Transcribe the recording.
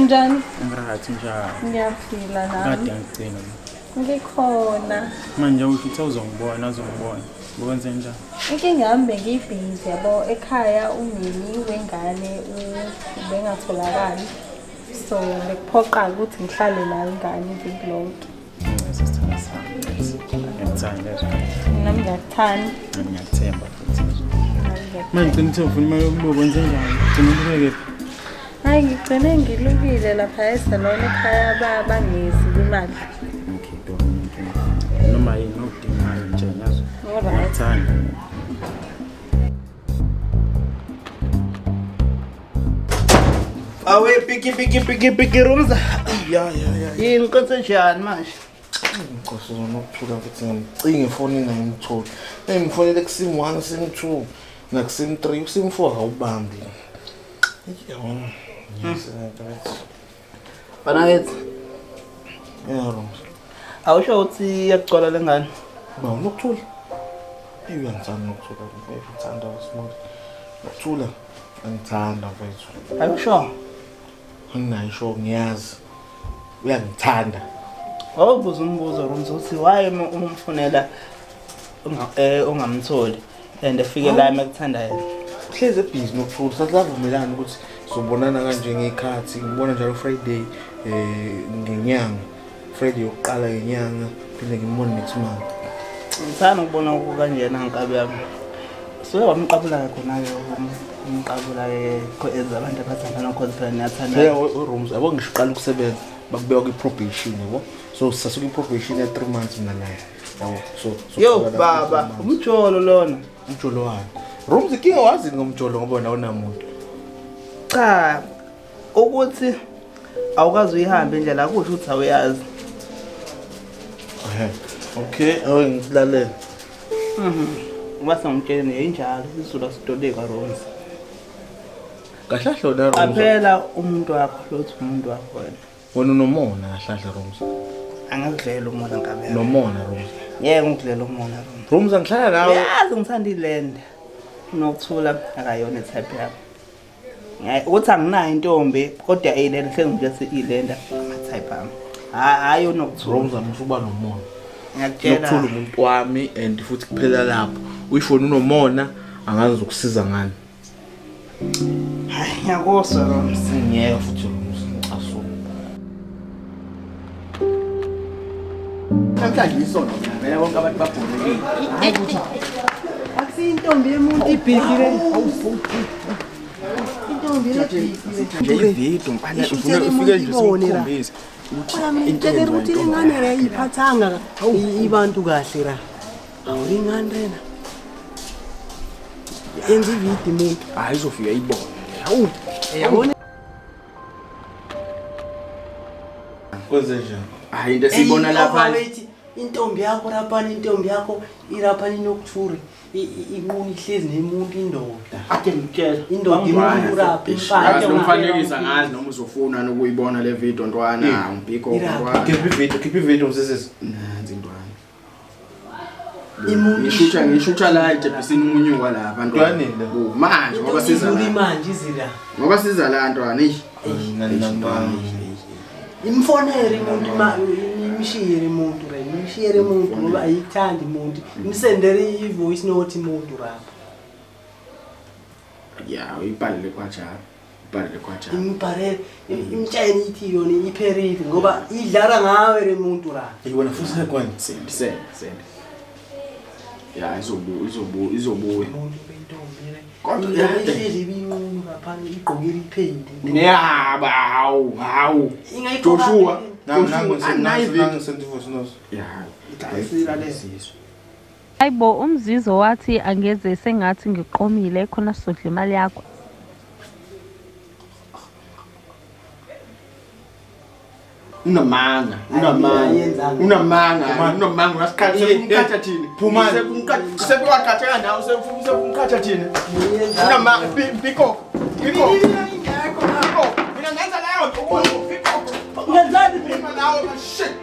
Unjani? Ngirathi njalo. Ngiyaphila nami. Kade ngicela. Ngikhona. Manje uthi uzongibona Ukwenze njani? Inkinga yami bengibhizi yabo ekhaya umini wengane bengatholakali. So bekuphoqa ukuthi ngihlale la ingane iviki lonke. Sisithanda sami. Ngiyakthanda lezo. Nami ngiyakuthanda. Ngiyathemba futhi. Manje ngicela ufuna ukwenze njani? Ugcina ubeke. Hayi ngigcine ngilukile lapha esalon ekhaya bangezi imali. Okay, don't. Noma yini udingayo nje yazo. Ngiyakthanda. Awe Biggie rooms. Yeah. Yini konsenjani manje? Ngikhosi nokuthula ukuthi ngicingile ifoni ngayimthola. Ngifonele kusim 1 sim 2 nakusim 3 sim 4 awubambi. Yabona. Yes, right. Banakethi. Yeah, rooms. Awusho ukuthi yaqola lengane. Ba nokuthula. Uyangithanda nokuthula. Ngithanda small. Nokuthula. Ngithanda mfethu. Ayusho. Anginayo ngiyazi. Uyangithanda. Awubuza umbuzo rooms uthi why umfunela ongamtholi and efike la ekuthanda yena. Hleze busy nokuthula. Sasavumelana ukuthi sobonana kanje ngekhathi ngibona njalo Friday ngenyanga. Friday yokuqala ngenyanga phinde ngimbone next month. Ngithanda ukubona kanjena ngikabe yami. So wamqabula khona ke umqabula ke ezabantu abathandana cause phela niyathanda. Yeah, rooms yabo ngishiqala ukusebenza bakubeka ku-probation yabo. So sasuka i-probation ya 3 months mina naye. Yabo so Yo baba umjolo lona. Umjolo wani? Rooms ikinga wazi ngomjolo ngoba wona unamuntu. Cha ukuthi awukazi uyihambe indlela akusho ukuthi awuyazi. Okay, ngilalela. Wasa ngitshene injalo isizulu asitoleka rooms. Kahlahlo la rooms. Aphela umuntu wakho lothi umuntu wakho wena. Wena unomona kahlahla rooms. Angikudlela umona ngabe. Nomona rooms. Yeke ngikudlela umona rooms. Rooms angihlala nawe. Yazi ngithanda iland. Nokuthula akayona type yakho. Ukuthi anginayo intombi kodwa iland hle ngijese iland ama type ami. Hayi unokuthula. Rooms amusuba nomona. Ngiyakutshela. Nokuthula umuntu wami and futhi kuphela lapho. Uyifona unomona angazi ukusiza ngani. Hayi ngiyakuzwa rooms. Ngiyeke futhi rooms aso. Namhlanje isono mina bonke abantu babhonile. Hayi ukuthi akusintombi yemuntu ibhikile. Intombi lebhikile. Ivido mfana ufuna ufike nje sikhombise ukuthi intshekela ukuthi ingane le iphathanga ibantu kahle la. Awulingane lena. Yenza ivido umuntu. hayi izofika ibone. Hawu. Yabona Kwenze njani? Hayi into sibona lapha. Intombi yakho lapha intombi yakho ilapha inokuthuri. Ibuni ihlezi nemuntu indoda. ake ngitshela Indoda imuntu lapha impande Umfanekisa ngazi noma uzofuna ukuyibona le video ntwana ngibhiko ntwana. Keep video msisi. Nanzi ntwana. Imuntu Ngishutha la ejebhisini umunyuka lapha ntwana. Manje ngoba siza la. manje izila. Ngoba siza la ntwana eish. Imfonere umuntu imshiyere umuntu la imshiyere umuntu ngoba ayithandi umuntu imsendere ivoice note umuntu lapha Yeah, uyibhalele kwaJara. imbharele imtshayeni ithi yona ipherile ngoba idlala ngawe le muntu la Wena futhi sekwani Send. Yeah, izobuya. umuntu bentombi le Kodwa yayihlezi ibiyunu lapha igqokile iphedi hawu. Joshua nangu sendivoice notes. Yeah, Isila lesizwe. Hayibo umzizo wathi angeze sengathi ngiqomile khona sizodla imali yakho. Unamanga unasikhathi sekumkhatha thini sekwakhatha nawe sekumkhatha thini unamanga biko mina ngenza leyo nto biko ngenzani mina nawe shit